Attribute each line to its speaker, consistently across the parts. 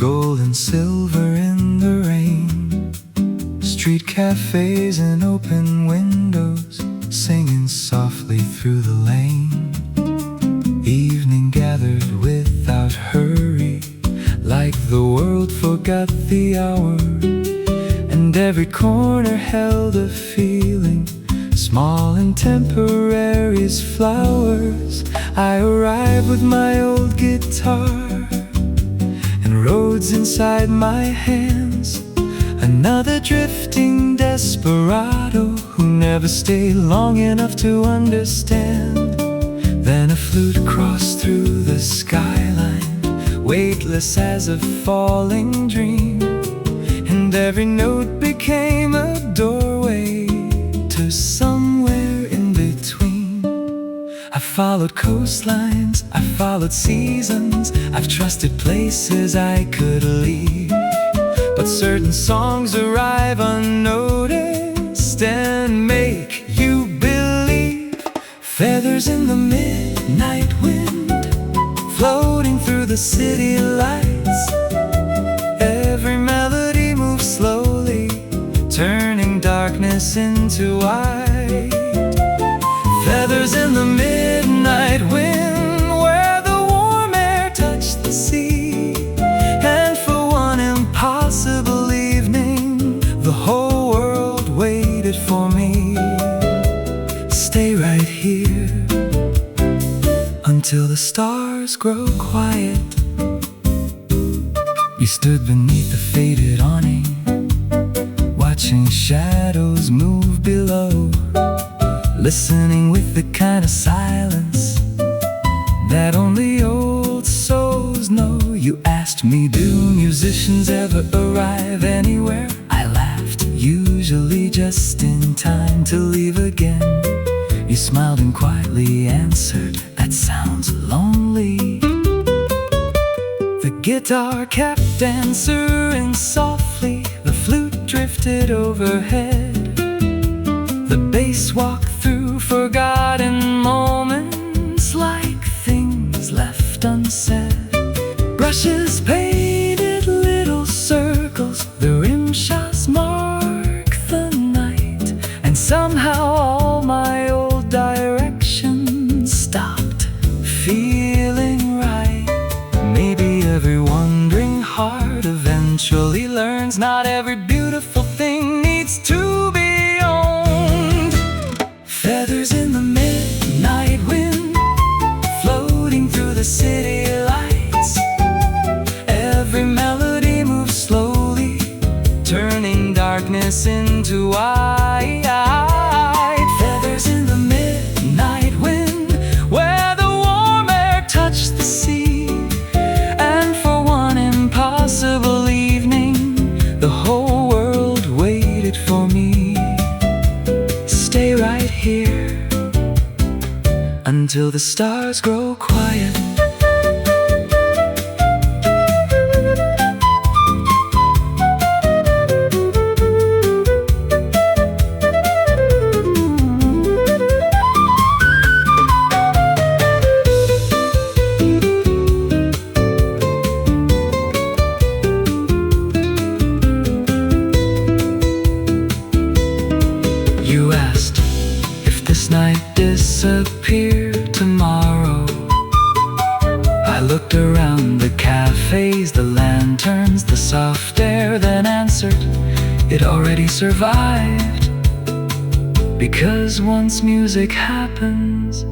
Speaker 1: gold and silver in the rain. Street cafes and open windows, singing softly through the lane. Evening gathered without hurry, like the world forgot the hour. And every corner held a feeling, small and temporary as flowers. I arrived with my old guitar and roads inside my hands. Another drifting desperado who never stayed long enough to understand. Then a flute crossed through the skyline, weightless as a falling dream. And every note became a doorway to somewhere in between. I followed coastlines, I followed seasons, I've trusted places I could leave. But certain songs arrive unnoticed and make you believe. Feathers in the midnight wind, floating through the city lights. Every melody moves slowly, turning darkness into white. Feathers in the midnight wind, where the warm air touched the sea. And for one impossible evening, the whole world waited for me. Stay right here until the stars grow quiet. We stood beneath the faded awning, watching shadows move below, listening with the kind of silence that only old souls know. You asked me, do musicians ever arrive anywhere? I laughed, usually just in time to leave again. You smiled and quietly answered, that sounds lonely. The guitar kept answering softly, the flute drifted overhead. The bass walked through forgotten moments, like things left unsaid. Brushes painted little circles, the rim shots mark the night. And somehow all my old directions stopped feeling right. Maybe every wandering heart eventually learns not every beautiful thing needs to be owned. Feathers in the midnight wind, floating through the city lights. Every melody moves slowly, turning darkness into white. Feathers in the midnight wind, where the warm air touched the sea. And for one impossible evening, the whole world waited for me. Stay right here until the stars grow quiet. You asked if this night disappeared tomorrow. I looked around the cafes, the lanterns, the soft air, then answered, it already survived. Because once music happens,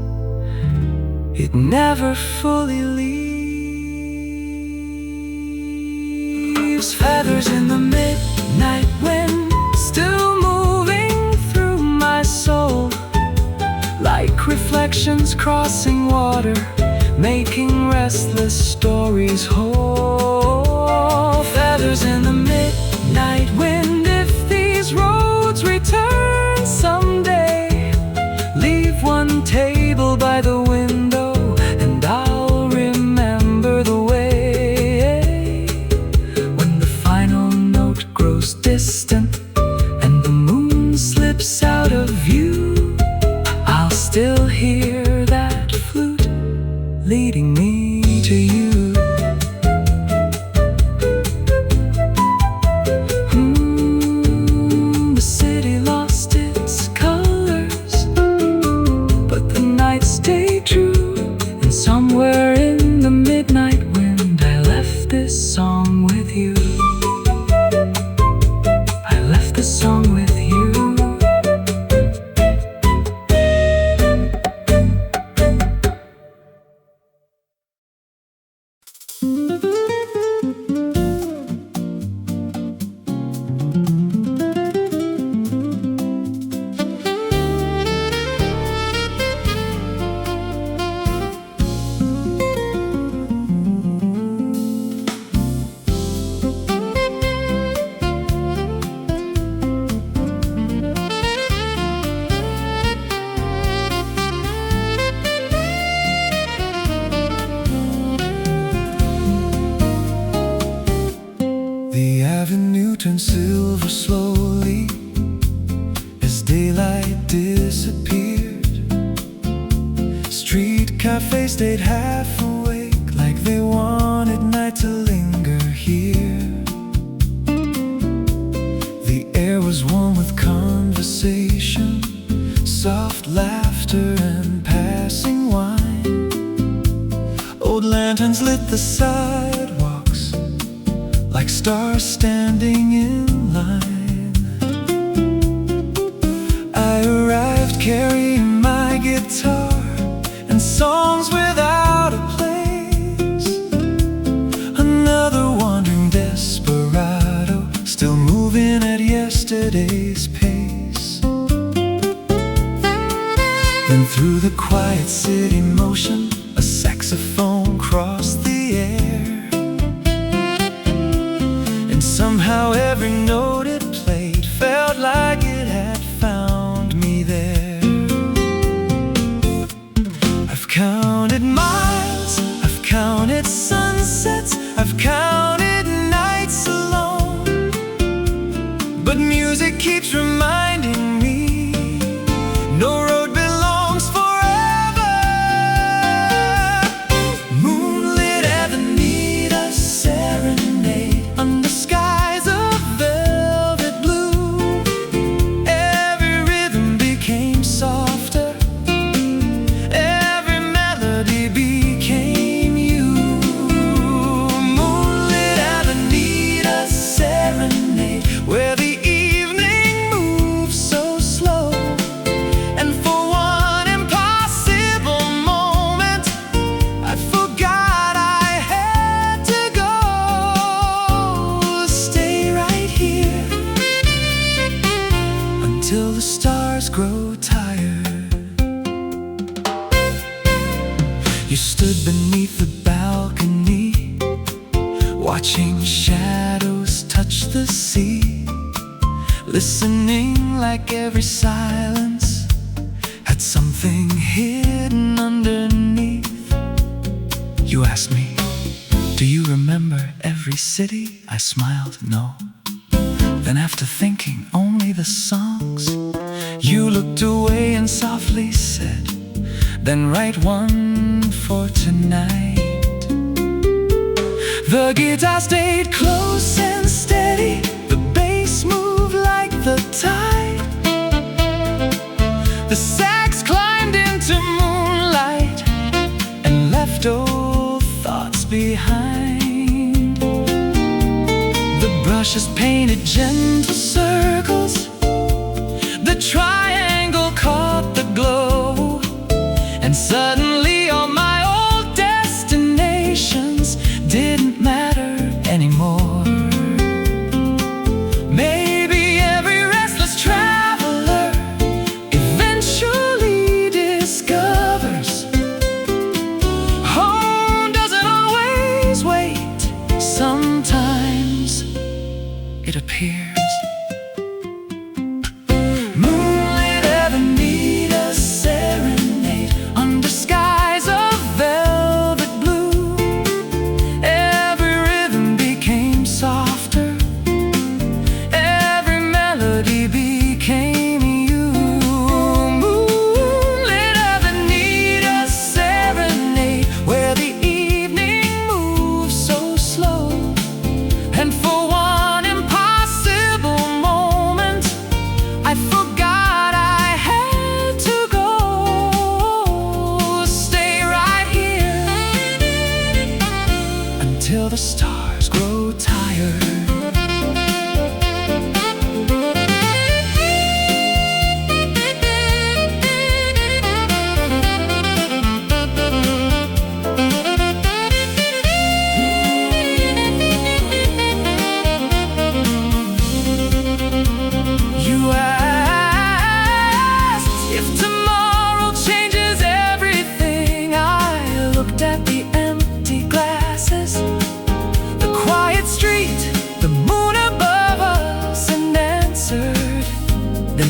Speaker 1: it never fully leaves. Feathers in the midnight wind, still moving through my soul, like reflections crossing water, making restless stories whole. Feathers in the midnight wind, if these roads return someday, leave one table by the window and I'll remember the way. When the final note grows distant and the moon slips out of view, I'll still hear that flute leading me to you. this song with you. I left this song with you.
Speaker 2: The avenue turned silver slowly as daylight disappeared. Street cafes stayed half awake, like they wanted night to linger here. The air was warm with conversation, soft laughter and passing wine. Old lanterns lit the sidewalks like stars standing in line. I arrived carrying my guitar and songs without a place. Another wandering desperado, still moving at yesterday's pace. Then through the quiet city motion, a saxophone crossed the air. Somehow every note it played felt like it had found me there. I've counted miles, I've counted sunsets, I've counted nights alone, but music keeps reminding me no road belongs forever. Moonlit Avenida serenade under skies of velvet blue. Every rhythm became softer, every melody became you. Moonlit Avenida serenade, where the evening moves so slow. And for one impossible moment, I forgot I had to go. Stay right here until the stars grow tired. You stood beneath the balcony, watching shadows touch the sea, listening like every silence had something hidden underneath. You asked me, do you remember every city? I smiled, no. Then after thinking only the songs, you looked away and softly said, then write one for tonight. The guitar stayed close and steady, the bass moved like the tide. The sax climbed into moonlight and left old thoughts behind. The brushes painted gentle circles, the triangle caught the glow, and suddenly all my old destinations didn't matter anymore. Maybe every restless traveler eventually discovers home doesn't always wait. Sometimes it appears. Moonlit Avenida serenade under skies of velvet blue. Every rhythm became softer, every melody became you. Moonlit Avenida serenade, where the evening moves so slow. And for one impossible moment, I forgot I had to go. Stay right here until the stars tired.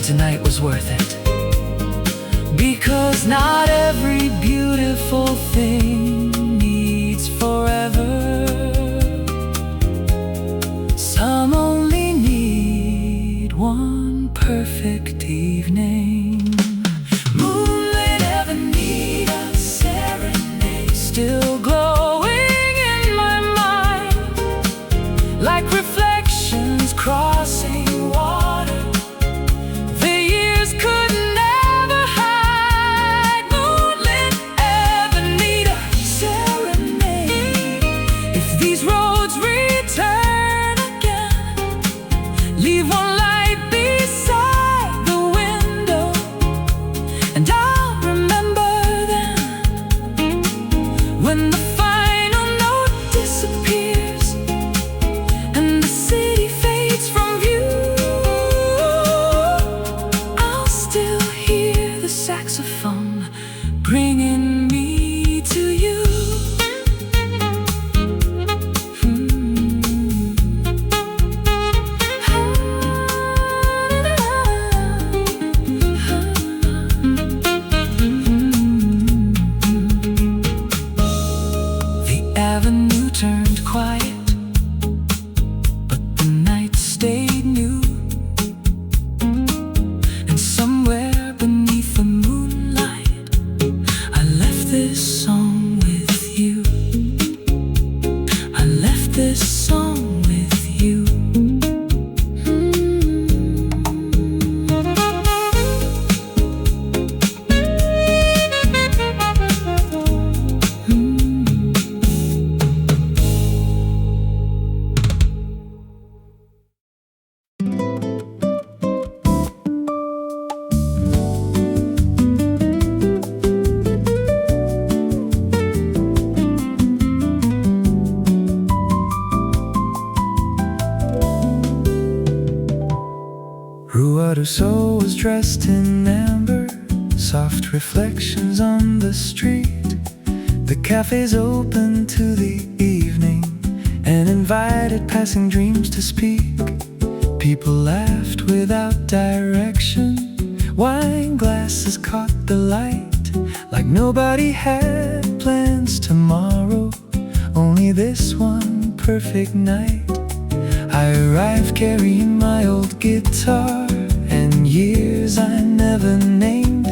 Speaker 2: Tonight was worth it, because not every beautiful thing needs forever. Some only need one perfect evening. Moonlit Avenida serenade, still glowing in my mind, like reflections crossing water. Leave one light beside the window, and I'll remember then, when the final note disappears and the city fades from view. I'll still hear the saxophone bringing me to you. Avenue turned quiet, but the night stayed new. And somewhere beneath the moonlight, I left this song with you. I left this song with you. So was dressed in amber, soft reflections on the street. The cafe's open to the evening and invited passing dreams to speak. People laughed without direction, wine glasses caught the light, like nobody had plans tomorrow, only this one perfect night. I arrived carrying my old guitar and years I never named,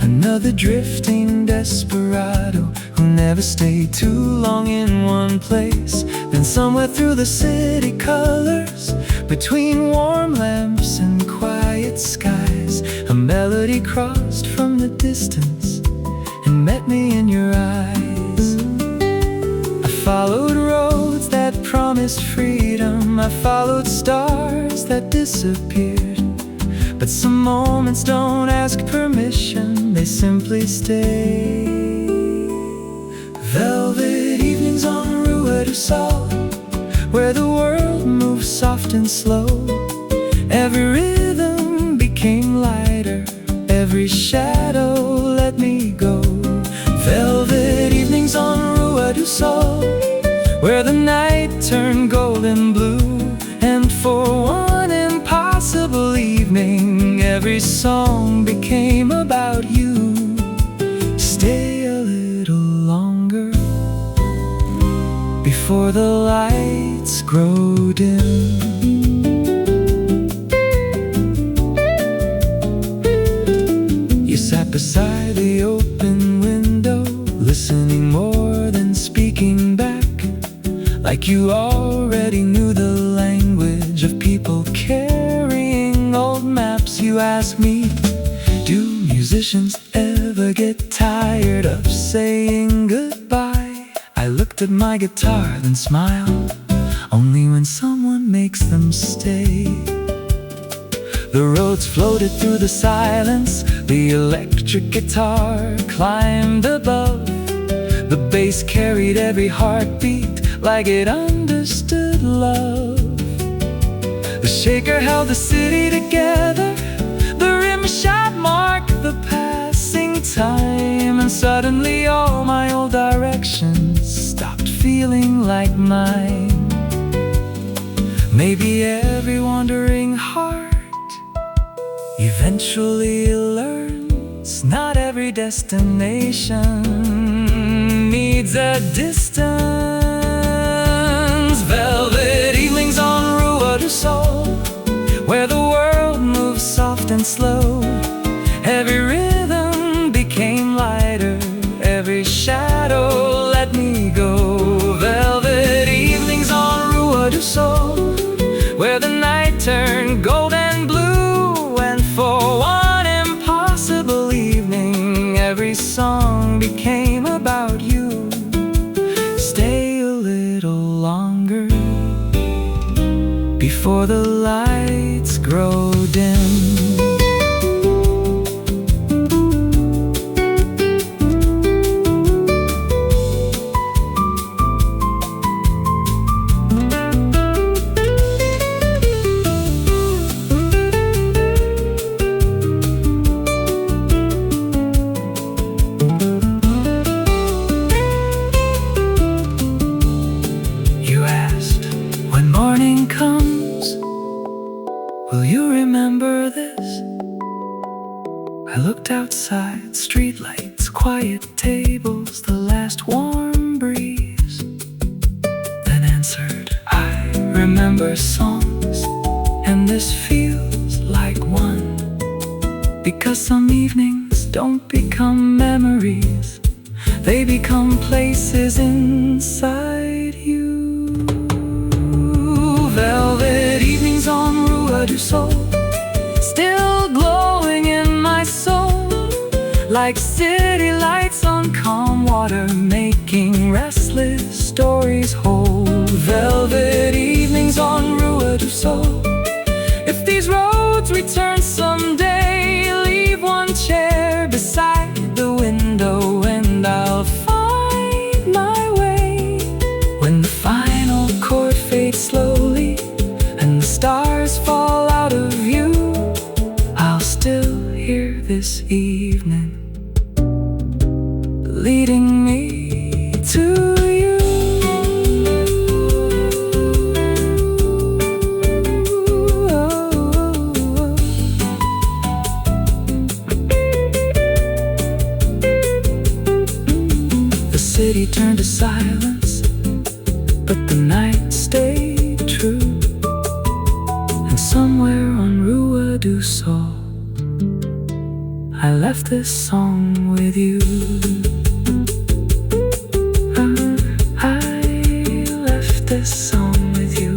Speaker 2: another drifting desperado who never stayed too long in one place. Then somewhere through the city colors, between warm lamps and quiet skies, a melody crossed from the distance and met me in your eyes. I followed roads that promised freedom, I followed stars that disappeared. But some moments don't ask permission, they simply stay. Velvet evenings on Rua do Sol, where the world moves soft and slow. Every rhythm became lighter, every shadow let me go. Velvet evenings on Rua do Sol, where the night turned golden blue. And for one impossible evening, every song became about you. Stay a little longer before the lights grow dim. You sat beside the open window, listening more than speaking back, like you already knew the language of people carrying old maps. You asked me, do musicians ever get tired of saying goodbye? I looked at my guitar, then smiled. only when someone makes them stay. The roads floated through the silence, the electric guitar climbed above. The bass carried every heartbeat like it understood love. The shaker held the city together, the rim shot marked the passing time, and suddenly all my old directions stopped feeling like mine. Maybe every wandering heart eventually learns not every destination needs a distance. Velvet evenings on Rua du Sol, where the world moves soft and slow. Every rhythm became lighter, every shadow let me go. Velvet evenings on Rua du Sol, where the night turned gold and blue. And for one impossible evening, every song became about you. Stay a little longer before the lights grow dim. Will you remember this? I looked outside, streetlights, quiet tables, the last warm breeze. Then answered, I remember songs, and this feels like one. Because some evenings don't become memories, they become places inside you. Velvet evenings on Rua du Sol, still glowing in my soul, like city lights on calm water, making restless stories whole. Velvet evenings on Rua du Sol, if these roads return someday, leave one chair beside the window and I'll find my way. When the final chord fades slowly and the stars fall out of view, I'll still hear this evening leading me to you. The city turned to silence, but the night stayed true. And somewhere on Rua du Sol, I left this song with you. I left this song with you.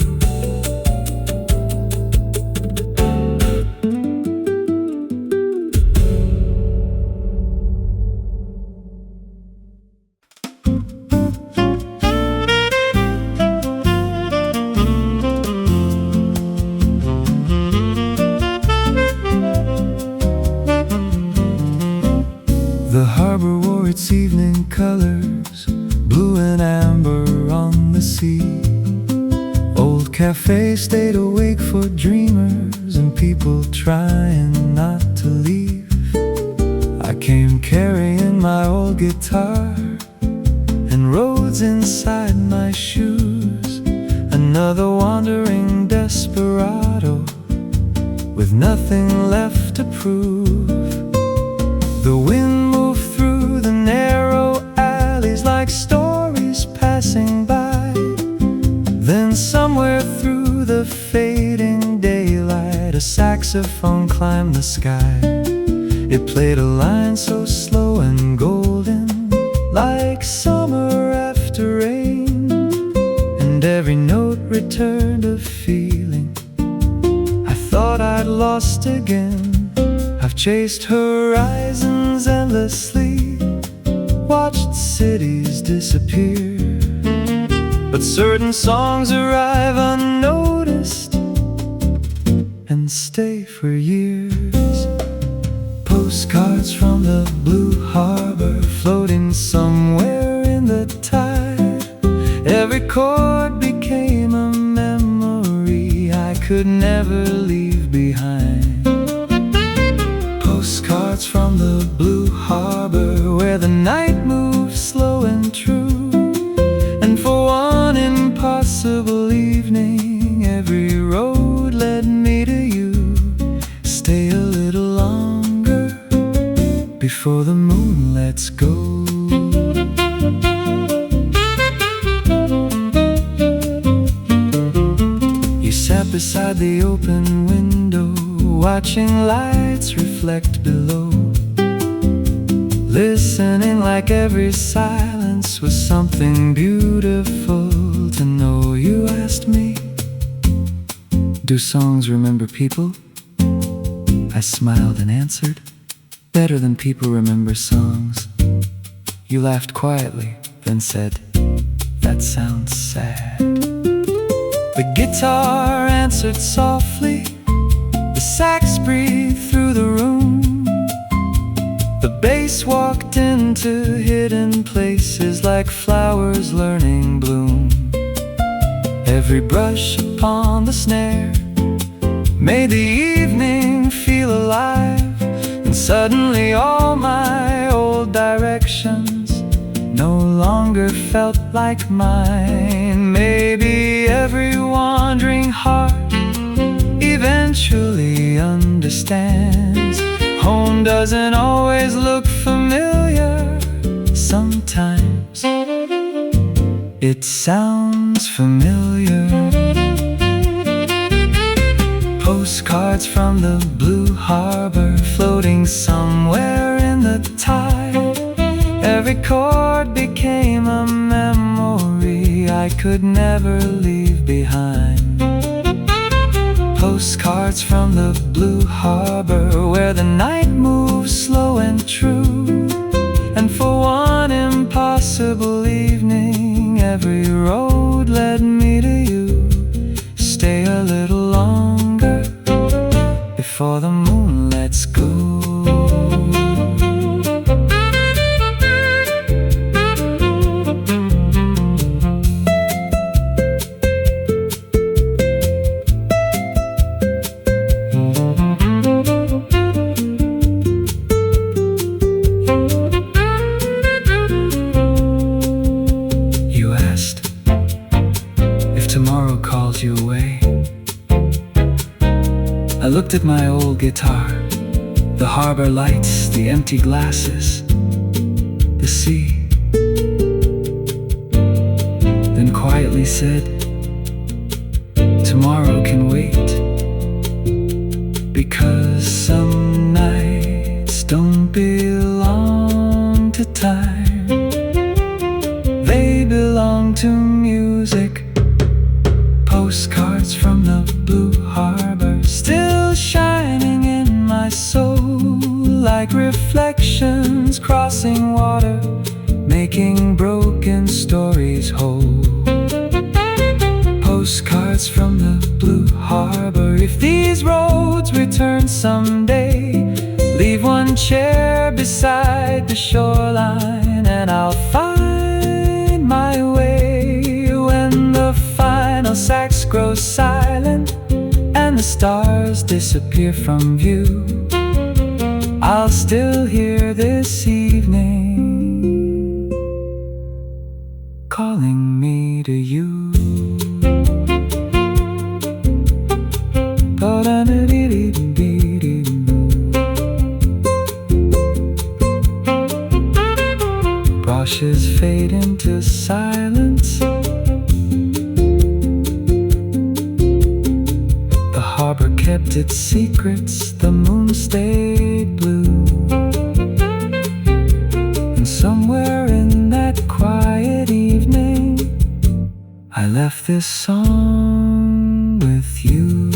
Speaker 2: The harbor wore its evening colors, blue and amber on the sea. Old cafés stayed awake for dreamers and people trying not to leave. I came carrying my old guitar and roads inside my shoes. Another wandering desperado with nothing left to prove. The wind moved through the narrow alleys like stories passing by. Then somewhere through the fading daylight, a saxophone climbed the sky. It played a line so slow and golden, like summer after rain. And every note returned a feeling I thought I'd lost again. I've chased horizons endlessly, watched cities disappear, But certain songs arrive unnoticed and stay for years. Postcards from the blue harbor, floating somewhere in the tide. Every chord became a memory I could never leave behind. Postcards from the blue harbor, where the night moves slow and true. And for one impossible evening, every road led me to you. Stay a little longer before the moon lets go. You sat beside the open window, watching lights reflect below, listening like every silence was something beautiful to know. You asked me, do songs remember people? I smiled and answered, better than people remember songs. You laughed quietly, then said, that sounds sad. The guitar answered softly, the sax breathed through the room. The bass walked into hidden places like flowers learning bloom. Every brush upon the snare made the evening feel alive. And suddenly all my old directions no longer felt like mine. Maybe every wandering heart eventually understands. Home doesn't always look familiar. Sometimes it sounds familiar. Postcards from the blue harbor, floating somewhere in the tide. Every chord became a memory I could never leave behind. Postcards from the blue harbor, where the night moves slow and true. And for one impossible evening, every road led me to you. Stay a little longer before the moon lets go. Tomorrow calls you away. I looked at my old guitar, the harbor lights, the empty glasses, the sea. Then quietly said, tomorrow can wait, because some nights don't belong to time. They belong to music. Postcards from the blue harbor, still shining in my soul, like reflections crossing water, making broken stories whole. Postcards from the blue harbor, if these roads return someday, leave one chair beside the shoreline, and I'll find my way. When the final sax grows silent and the stars disappear from view, I'll still hear this evening calling me to you. Brushes fade into silence. The harbor kept its secrets, the moon stayed blue. And somewhere in that quiet evening, I left this song with you.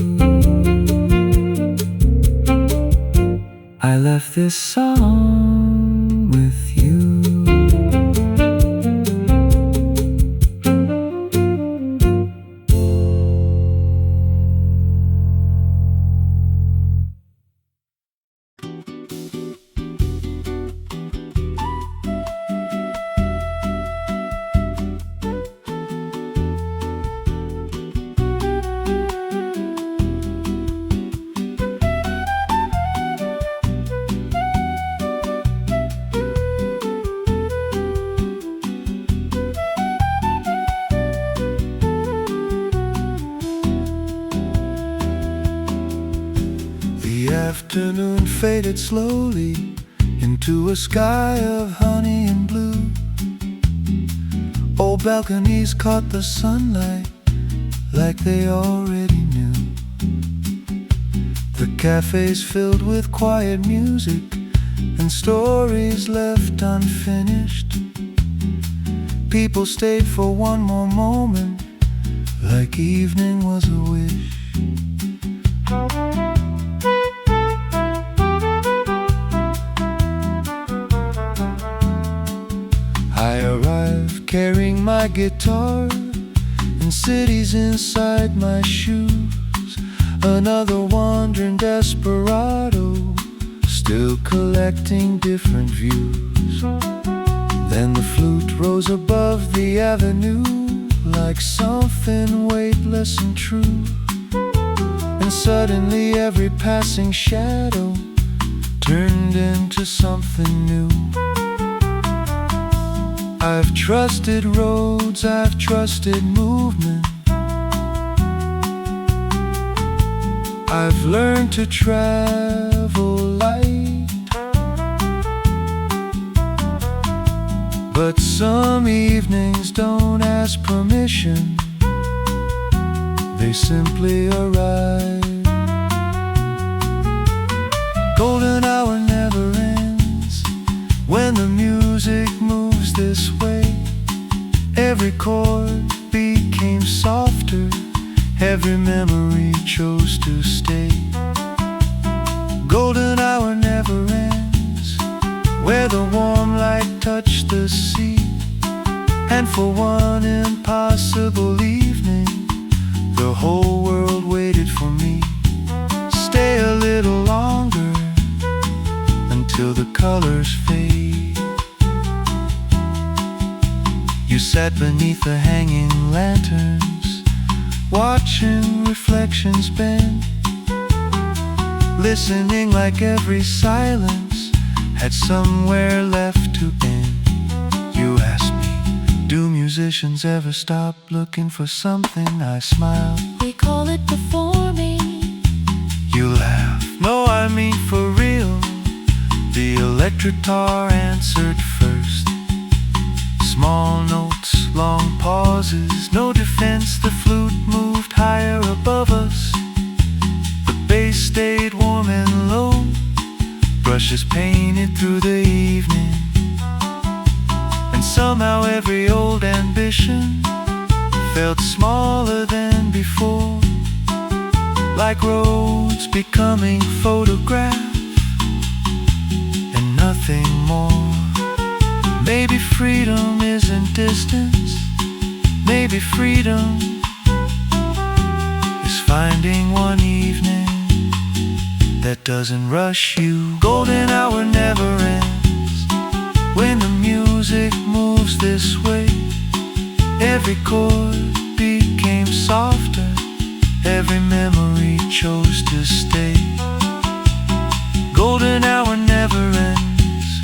Speaker 2: I left this song with you. afternoon faded slowly into a sky of honey and blue. Old balconies caught the sunlight like they already knew. The cafes filled with quiet music and stories left unfinished. People stayed for one more moment, like evening was a wish. I arrived carrying my guitar and cities inside my shoes. Another wandering desperado, still collecting different views. Then the flute rose above the avenue like something weightless and true. And suddenly every passing shadow turned into something new. I've trusted roads, I've trusted movement. I've learned to travel light. But some evenings don't ask permission, they simply arrive. Golden hour never ends when the music moves this way. Every chord became softer, every memory chose to stay. Golden hour never ends where the warm light touched the sea. And for one impossible evening, the whole world waited for me. Stay a little longer until the colors fade. You sat beneath the hanging lanterns, watching reflections bend, listening like every silence had somewhere left to end. You asked me, do musicians ever stop looking for something? I smiled.
Speaker 3: We call it performing.
Speaker 2: You laughed. No, I mean for real. The electric guitar answered first. Small notes, long pauses, no defense. The flute moved higher above us. The bass stayed warm and low. Brushes painted through the evening. And somehow every old ambition felt smaller than before, like roads becoming photographed and nothing more. Maybe freedom isn't distance. Maybe freedom is finding one evening that doesn't rush you. Golden hour never ends when the music moves this way. Every chord became softer, every memory chose to stay. Golden hour never ends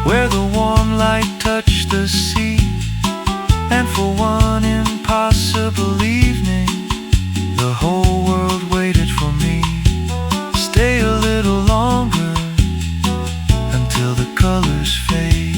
Speaker 2: where the warm light touched the sea. And for one impossible evening, the whole world waited for me. Stay a little longer until the colors fade.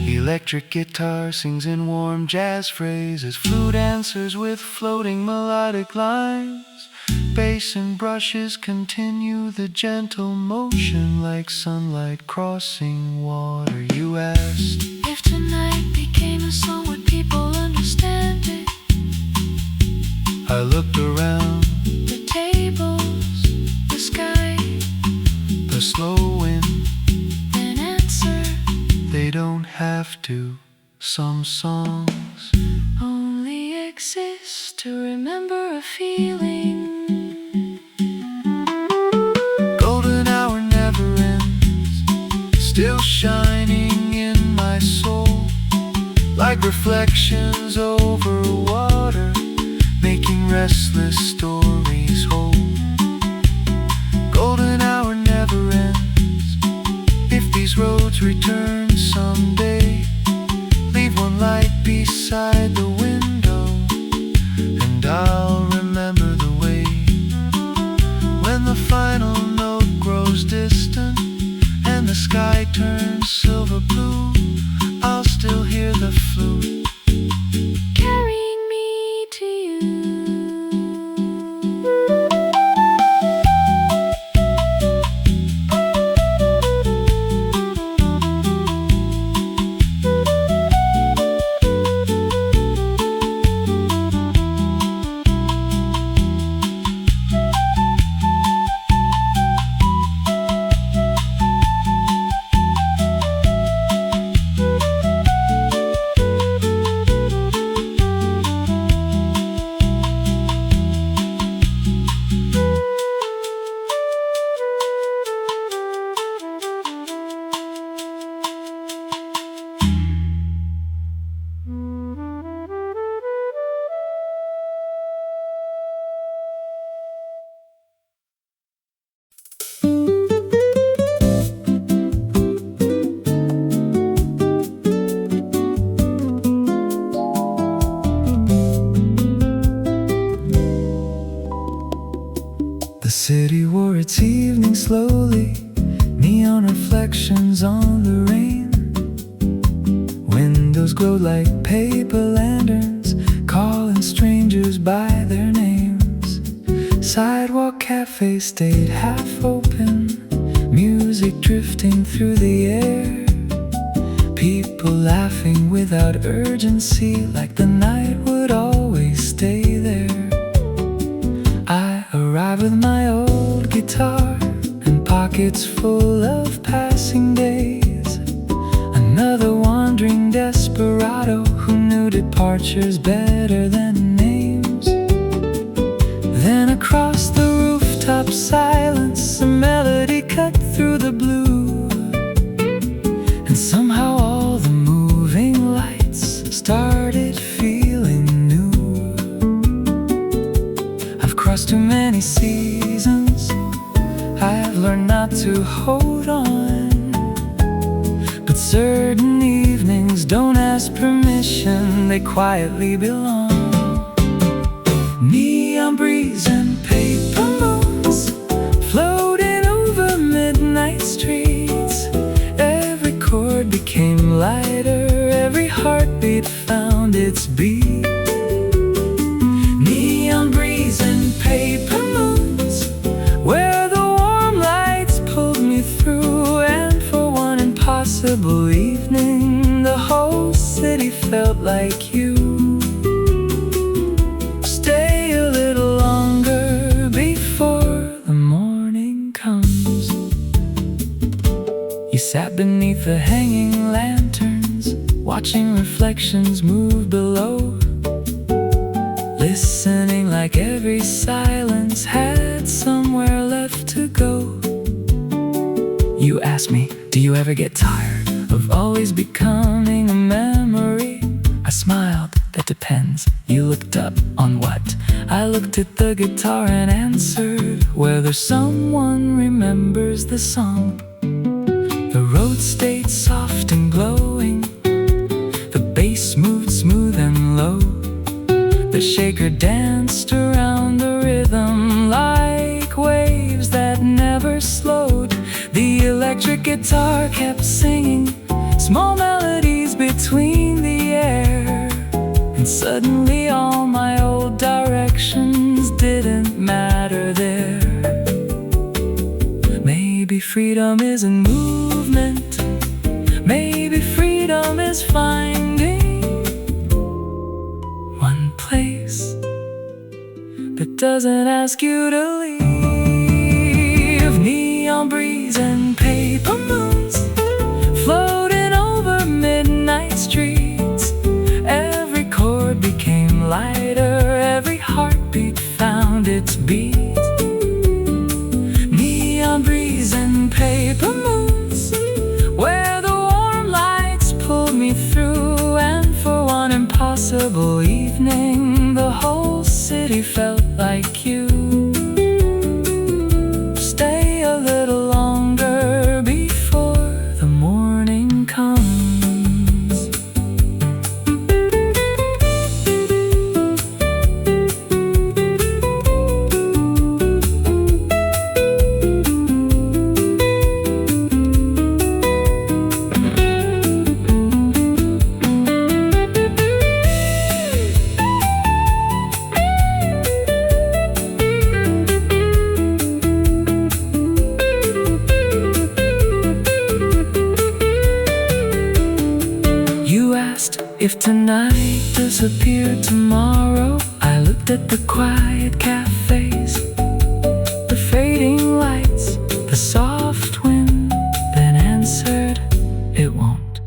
Speaker 2: Electric guitar sings in warm jazz phrases. Flute answers with floating melodic lines. Bass and brushes continue the gentle motion like sunlight crossing water. You asked,
Speaker 3: If tonight became a song, would people understand it?
Speaker 2: I looked around.
Speaker 3: The tables, the sky,
Speaker 2: The slow wind,
Speaker 3: then answer.
Speaker 2: they don't have to. Some songs
Speaker 3: Only exist to remember a feeling.
Speaker 2: shining in my soul, like reflections over water, making restless stories whole. Golden hour never ends. If these roads return someday, leave one light beside the window, and I'll remember the way. When the final note grows distant and the sky turns silver blue, I'll still hear the flute
Speaker 3: carrying me to you.
Speaker 2: The city wore its evening slowly, neon reflections on the rain. Windows glowed like paper lanterns, calling strangers by their names. Sidewalk cafes stayed half open, music drifting through the air. People laughing without urgency, like the night would always stay there. I arrived with my old guitar and pockets full of passing days. Another wandering desperado who knew departures better than names. Then across the rooftop silence, a melody cut through the blue, and somehow all the moving lights started feeling new. I've crossed too many seasons, I have learned not to hold on, but certain evenings don't ask permission, they quietly belong. Neon breeze and paper moons floating over midnight streets. Every chord became lighter, every heartbeat found its beat. Neon breeze and paper moons, where the warm lights pulled me through, and for one impossible evening, the whole city felt like you. Stay a little longer before the morning comes. You sat beneath the hanging lanterns, watching reflections move below, listening like every silence had somewhere left to go. You asked me, do you ever get tired of always becoming a memory? I smiled, that depends. You looked up, on what? I looked at the guitar and answered, whether someone remembers the song. The road stayed soft and glowing, the bass moved smooth and low. The shaker danced around the rhythm like waves that never slowed. The electric guitar kept singing small melodies between the air, and suddenly all my old directions didn't matter there. Maybe freedom isn't movement, maybe freedom is finding one place that doesn't ask you to leave. Neon breeze and paper moons floating over midnight streets. Every chord became lighter, every heartbeat found its beat. Neon breeze and paper moons, where unforgettable evening. The whole city felt like you. Stay a little longer before the morning comes. If tonight disappeared tomorrow, I looked at the quiet cafes, the fading lights, the soft wind, then answered, it won't.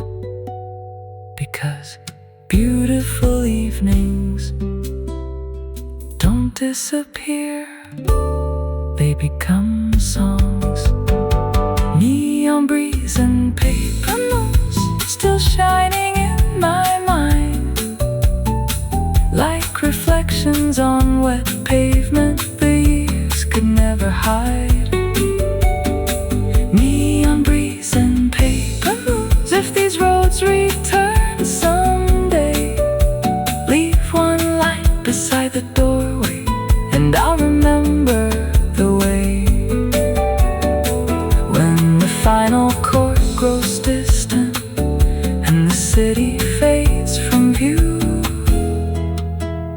Speaker 2: Because beautiful evenings don't disappear, they become songs. Neon breeze and paper moons still shining in my mind, like reflections on wet pavement the years could never hide. Neon breeze and paper moons, if these roads return someday, leave one light beside the doorway, and I'll remember the way. When the final chord grows distant and the city fades from view,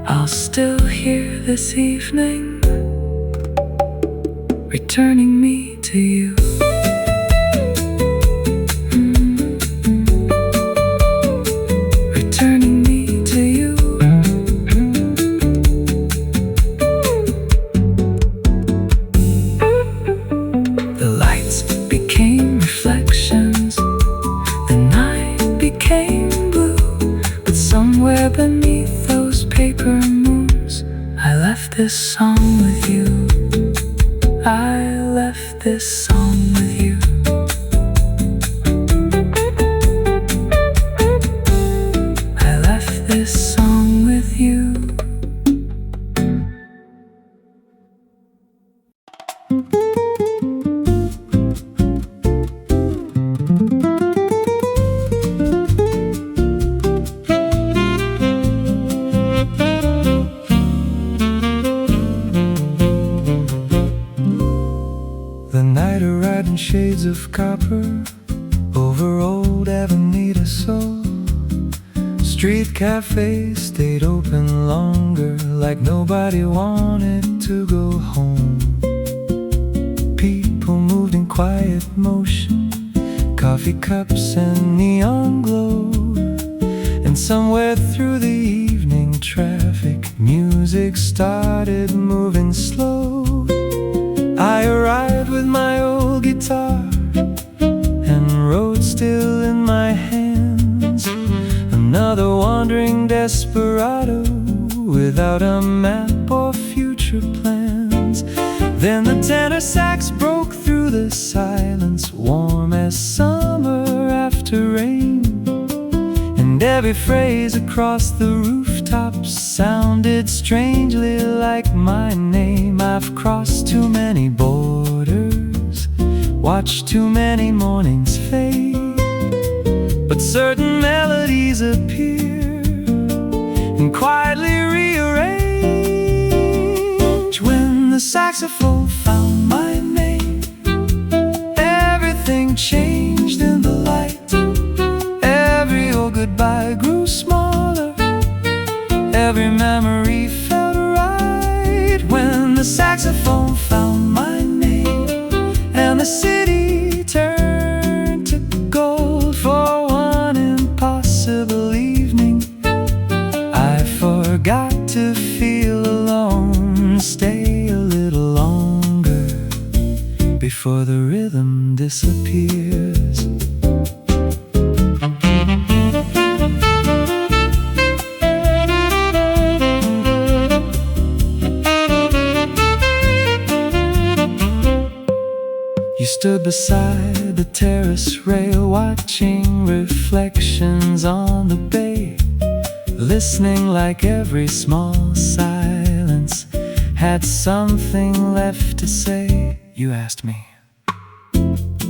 Speaker 2: I'll still hear this evening returning me to you. Returning me to you. The lights became reflections, the night became blue, but somewhere beneath those paper moons, I left this song with you. I left this song with you. I left this song with you. The night arrived in shades of copper over old Avenida Soul. Street cafes stayed open longer, like nobody wanted to go home. People moved in quiet motion, coffee cups and neon glow. And somewhere through the evening traffic, music started moving slow. I arrived with my old guitar and road still in my hands, another wandering desperado without a map or future plans. Then the tenor sax broke through the silence, warm as summer after rain, and every phrase across the rooftops sounded strangely like my name. I've crossed too many borders, watched too many mornings fade, but certain melodies appear and quietly rearrange. When the saxophone found my name, everything changed in the light. Every old goodbye grew smaller, every memory felt right. When the saxophone found my name and the city turned to gold for one impossible evening, I forgot to feel alone. Stay a little longer before the rhythm disappears. You stood beside the terrace rail, watching reflections on the bay. listening like every small silence had something left to say. You asked me,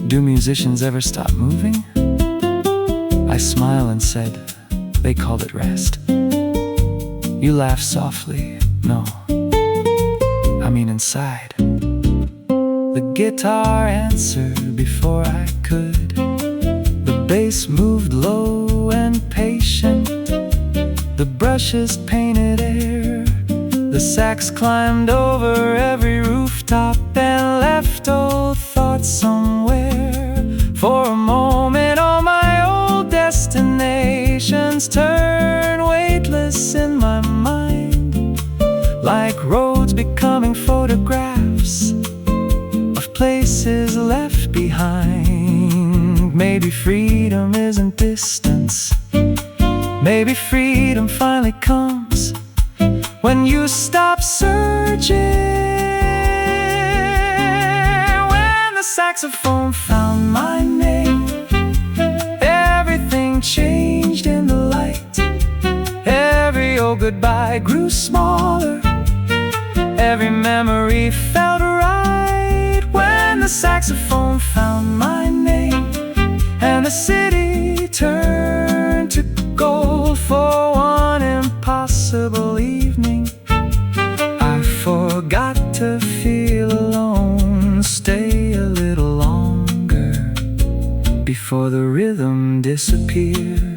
Speaker 2: do musicians ever stop moving? I smiled and said, they called it rest. You laughed softly, no, I mean inside. The guitar answered before I could. The bass moved low and patient. The brushes painted air. The sax climbed over every rooftop and left old thoughts somewhere. For a moment all my old destinations turned weightless in my mind, like roads becoming photographs of places left behind. Maybe freedom isn't distance. Maybe freedom finally comes when you stop searching. When the saxophone found my name, everything changed in the light. Every old goodbye grew smaller. Every memory felt right. When the saxophone found my name, and the city turned to gold for one impossible evening, I forgot to feel alone. Stay a little longer before the rhythm disappears.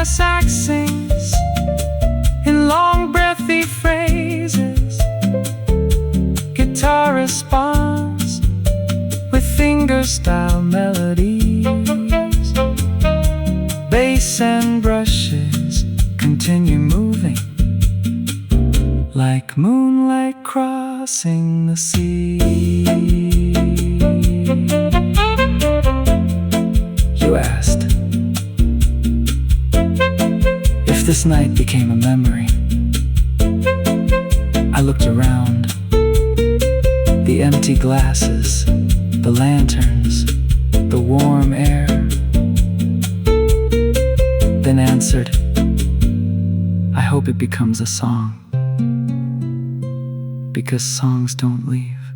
Speaker 2: Sax sings in long breathy phrases. Guitar responds with fingerstyle melodies. Bass and brushes continue moving like moonlight crossing the sea. You asked if this night became a memory. I looked around. The empty glasses, the lanterns, the warm air. Then answered, I hope it becomes a song. Because songs don't leave,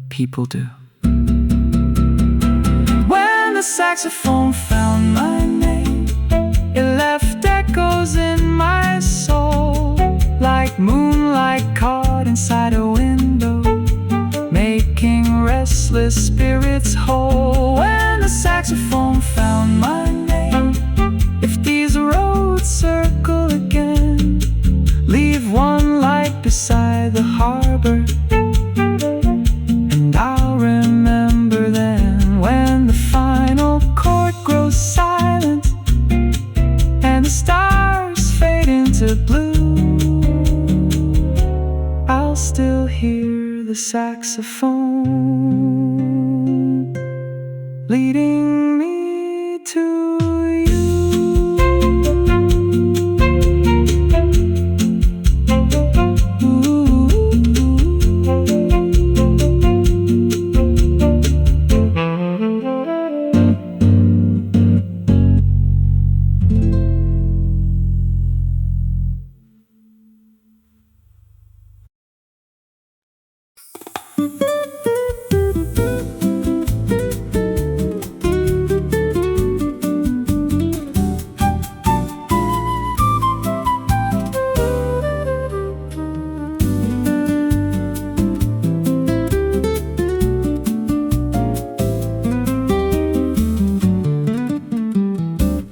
Speaker 2: people do. When the saxophone found my name, it left echoes in my soul, like moonlight caught inside a window, making restless spirits whole. When the saxophone found my name, if these roads circle again, leave one light beside the harbor, and I'll remember then. When the final chord grows silent and the stars fade into blue, I'll still hear the saxophone leading me to you.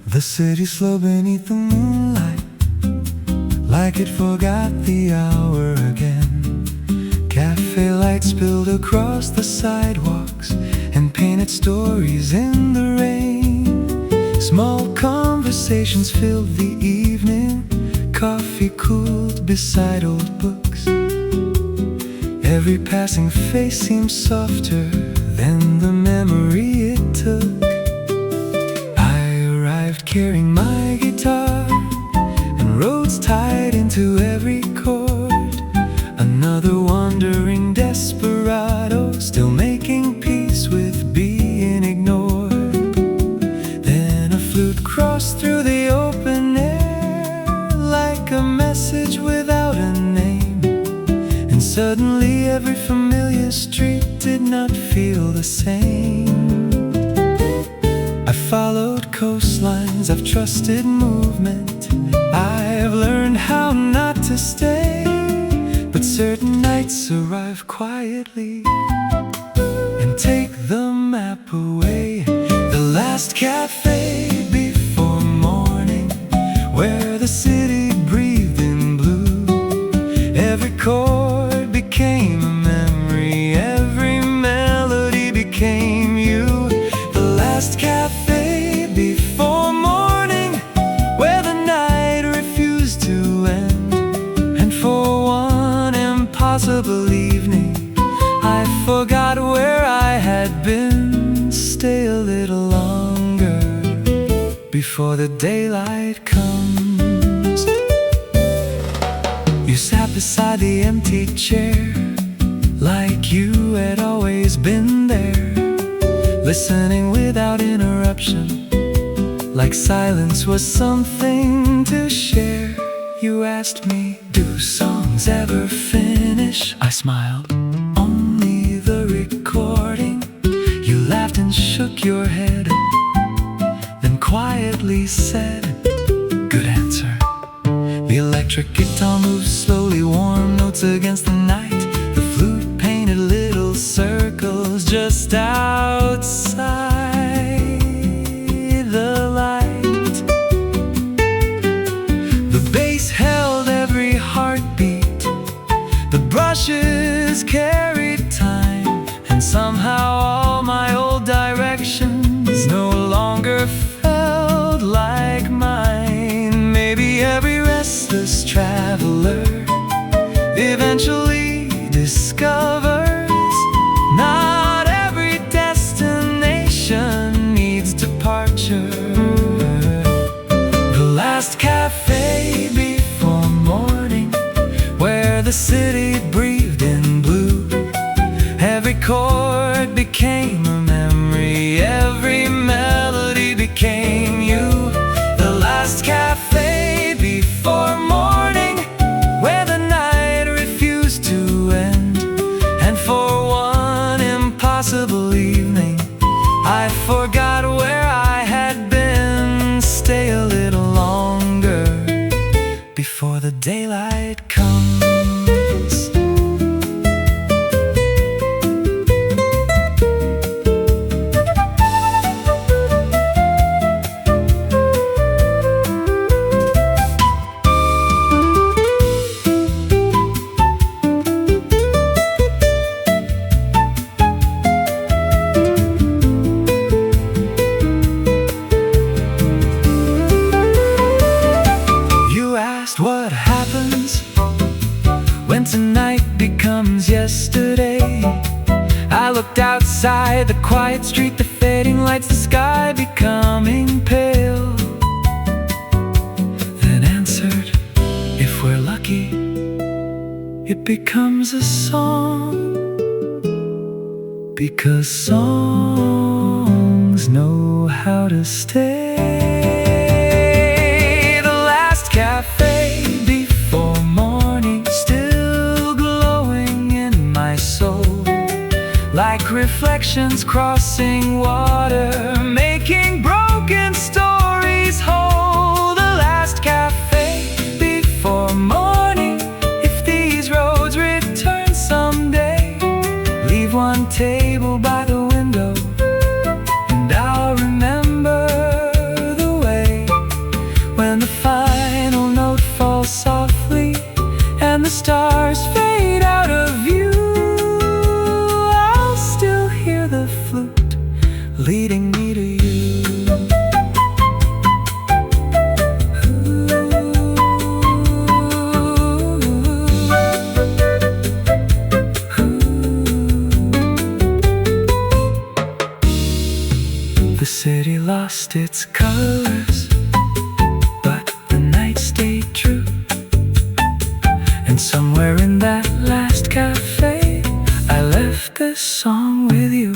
Speaker 4: The city slow beneath the moonlight, like it forgot the hour again. Cafe lights spilled across the sidewalks and painted stories in the rain. Small conversations filled the evening, coffee cooled beside old books. Every passing face seemed softer than the memory it took. I arrived carrying my guitar, and roads tied into every chord. Another wandering desperado, still making peace with being ignored. Then a flute crossed through the open air, like a message without a name. And suddenly every familiar street did not feel the same. I followed coastlines, I've trusted movement, I've learned how not to stay. But certain nights arrive quietly and take the map away. The last cafe before morning, where the city breathed in blue. Every chord became a memory, every melody became you. The last cafe before morning, where the night refused to end. And for one impossible evening, I forgot where I had been. Stay a little longer before the daylight comes. You sat beside the empty chair, like you had always been there, listening without interruption, like silence was something to share. You asked me, do songs ever finish? I smiled, only the recording. You laughed and shook your head, then quietly said, good answer. The electric guitar moved slowly, warm notes against the night. The flute painted little circles just outside the light. The bass held every heartbeat, the brushes carried time, and somehow all my old directions no longer felt like mine. Maybe every restless traveler eventually discovers not every destination needs departure. The last cafe before morning, where the city breathed in blue. Every chord became a memory, every melody became you. The last cafe before morning, where the night refused to end. And for one impossible evening, I forgot where I had been. Stay a little longer before the daylight comes. What happens when tonight becomes yesterday? I looked outside the quiet street, the fading lights, the sky becoming pale. Then answered, if we're lucky, it becomes a song. Because songs know how to stay. The last cafe before morning, still glowing in my soul, like reflections crossing water, making broken stories whole. The last cafe before morning, if these roads return someday, leave one table by the window, and I'll remember the way when the final note falls softly and the stars fade out of view. I'll still hear the flute leading me to you. The city lost its colors, but the night stayed true. And somewhere in that last cafe, I left this song with you.